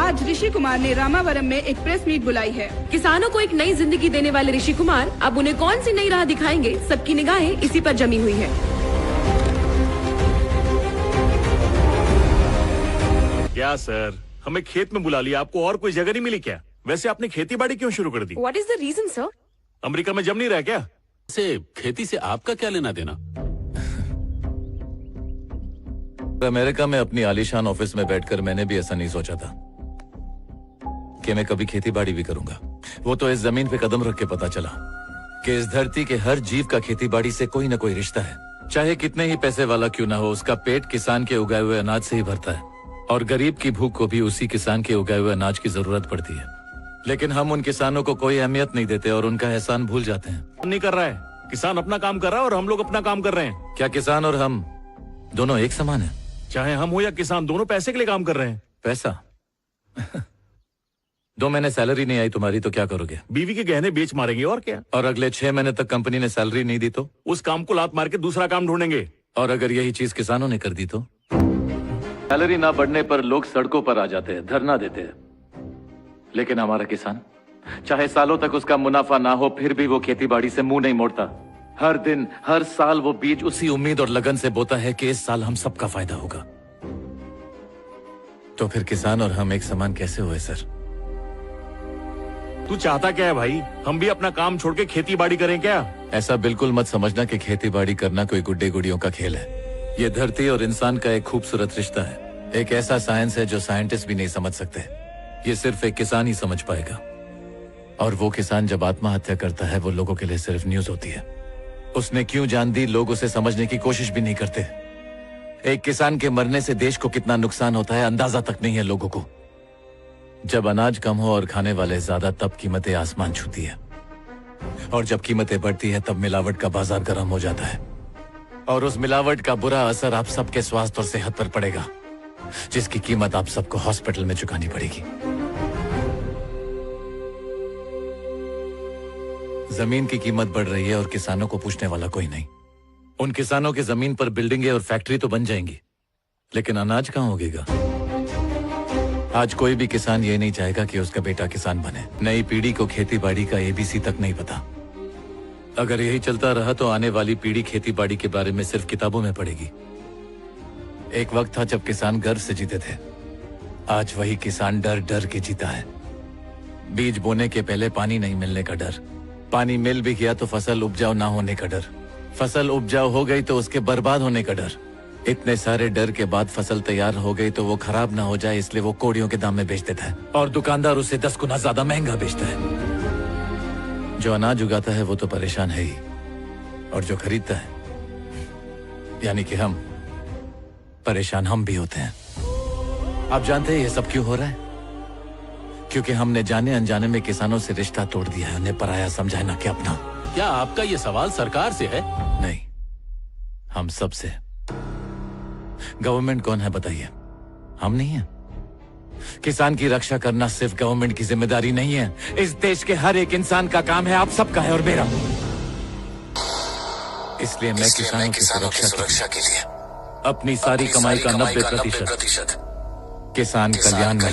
आज ऋषि कुमार ने रामावरम में एक प्रेस मीट बुलाई है। किसानों को एक नई जिंदगी देने वाले ऋषि कुमार अब उन्हें कौन सी नई राह दिखाएंगे, सबकी निगाहें इसी पर जमी हुई है। क्या सर, हमें खेत में बुला लिया, आपको और कोई जगह नहीं मिली क्या? वैसे आपने खेती बाड़ी क्यों शुरू कर दी? What is the reason, sir? America में जम नहीं रहा क्या? से खेती से आपका क्या लेना देना? अमेरिका में अपनी आलीशान ऑफिस में बैठकर मैंने भी ऐसा नहीं सोचा था कि मैं कभी खेती बाड़ी भी करूंगा। वो तो इस जमीन पे कदम रख के पता चला कि इस धरती के हर जीव का खेती बाड़ी से कोई न कोई रिश्ता है। चाहे कितने ही पैसे वाला क्यों ना हो, उसका पेट किसान के उगाए हुए अनाज से ही भरता है और गरीब की भूख को भी उसी किसान के उगाए हुए अनाज की जरूरत पड़ती है। लेकिन हम उन किसानों को कोई अहमियत नहीं देते और उनका एहसान भूल जाते हैं। नहीं कर रहा है, किसान अपना काम कर रहा है और हम लोग अपना काम कर रहे हैं। क्या किसान और हम दोनों एक समान हैं? चाहे हम हो या किसान, दोनों पैसे के लिए काम कर रहे हैं। पैसा 2 महीने सैलरी नहीं आई तुम्हारी तो क्या करोगे? बीवी के गहने बेच मारेंगे और क्या। और अगले 6 महीने तक कंपनी ने सैलरी नहीं दी तो? उस काम को लात मार के दूसरा काम ढूंढेंगे। और अगर यही चीज किसानों ने कर दी तो? सैलरी ना बढ़ने पर लोग सड़कों पर आ जाते हैं, धरना देते हैं। लेकिन हमारा किसान, चाहे सालों तक उसका मुनाफा ना हो, फिर भी वो खेती बाड़ी से मुंह नहीं मोड़ता। हर दिन हर साल वो बीज उसी उम्मीद और लगन से बोता है कि इस साल हम सबका फायदा होगा। तो फिर किसान और हम एक समान कैसे हुए सर? तू चाहता क्या है भाई? हम भी अपना काम छोड़ के खेती बाड़ी करें क्या? ऐसा बिल्कुल मत समझना कि खेती बाड़ी करना कोई गुड्डे गुड़ियों का खेल है। ये धरती और इंसान का एक खूबसूरत रिश्ता है, एक ऐसा साइंस है जो साइंटिस्ट भी नहीं समझ सकते। ये सिर्फ एक किसान ही समझ पाएगा। और वो किसान जब आत्महत्या करता है, वो लोगों के लिए सिर्फ न्यूज होती है। उसने क्यों जान दी, लोग उसे समझने की कोशिश भी नहीं करते। एक किसान के मरने से देश को कितना नुकसान होता है, अंदाजा तक नहीं है लोगों को। जब अनाज कम हो और खाने वाले ज्यादा, तब कीमतें आसमान छूती है। और जब कीमतें बढ़ती है, तब मिलावट का बाजार गर्म हो जाता है। और उस मिलावट का बुरा असर आप सबके स्वास्थ्य और सेहत पर पड़ेगा, जिसकी कीमत आप सबको हॉस्पिटल में चुकानी पड़ेगी। जमीन की कीमत बढ़ रही है और किसानों को पूछने वाला कोई नहीं। उन किसानों की जमीन पर बिल्डिंगें और फैक्ट्री तो बन जाएंगी, लेकिन अनाज कहां उगेगा? आज कोई भी किसान ये नहीं चाहेगा कि उसका बेटा किसान बने। नई पीढ़ी को खेती बाड़ी का एबीसी तक नहीं पता। अगर यही चलता रहा तो आने वाली पीढ़ी खेती बाड़ी के बारे में सिर्फ किताबों में पढ़ेगी। एक वक्त था जब किसान गर्व से जीते थे, आज वही किसान डर डर के जीता है। बीज बोने के पहले पानी नहीं मिलने का डर, पानी मिल भी गया तो फसल उपजाऊ ना होने का डर, फसल उपजाऊ हो गई तो उसके बर्बाद होने का डर। इतने सारे डर के बाद फसल तैयार हो गई तो वो खराब ना हो जाए, इसलिए वो कोड़ियों के दाम में बेच देता है और दुकानदार उसे 10 गुना ज्यादा महंगा बेचता है। जो अनाज उगाता है वो तो परेशान है ही, और जो खरीदता है यानी कि हम, परेशान हम भी होते हैं। आप जानते हैं ये सब क्यों हो रहा है? क्योंकि हमने जाने अनजाने में किसानों से रिश्ता तोड़ दिया है, उन्हें पराया समझा ना कि अपना। क्या आपका ये सवाल सरकार से है? नहीं, हम सब से। गवर्नमेंट कौन है बताइए? हम नहीं है। किसान की रक्षा करना सिर्फ गवर्नमेंट की जिम्मेदारी नहीं है, इस देश के हर एक इंसान का काम है, आप सबका है और मेरा। इसलिए मैं किसानों की सुरक्षा के लिए अपनी सारी कमाई का 90% किसान कल्याण में